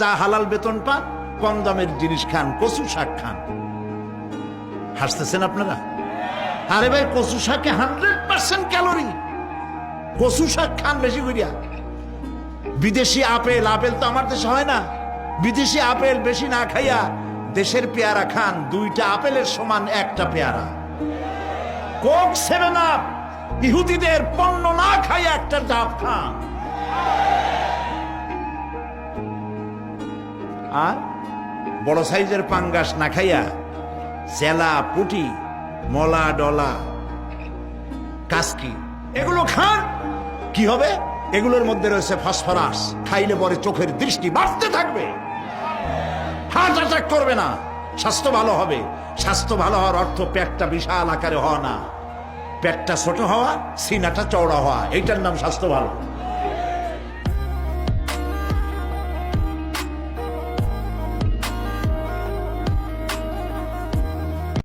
যা হালাল বেতন পান, কম দামের জিনিস খান, কচু শাক খান। হাসতেছেন আপনারা? আরে ভাই, কচু শাকে 100% ক্যালোরি। কচু শাক খান বেশি করিয়া। বিদেশি আপেল, আপেল তো আমার দেশে হয় না। বিদেশি আপেল বেশি না খাইয়া দেশের পেয়ারা খান। 2টা আপেলের সমান 1টা পেয়ারা। কোক 7 আপ ইহুদিদের পণ্য না খাইয়া 1টা ডাব খান। আর বড় সাইজের পাঙ্গাস না খাইয়া জেলা, পুটি, মলা, ডলা, কাসকি এগুলো খান। কি হবে? এগুলোর মধ্যে রয়েছে ফসফরাস। খাইলে পরে চোখের দৃষ্টি বাড়তে থাকবে, হার্ট অ্যাটাক করবে না, স্বাস্থ্য ভালো হবে। স্বাস্থ্য ভালো হওয়ার অর্থ পেটটা বিশাল আকারে হওয়া না, পেটটা ছোট হওয়া, সিনাটা চওড়া হওয়া, এইটার নাম স্বাস্থ্য ভালো।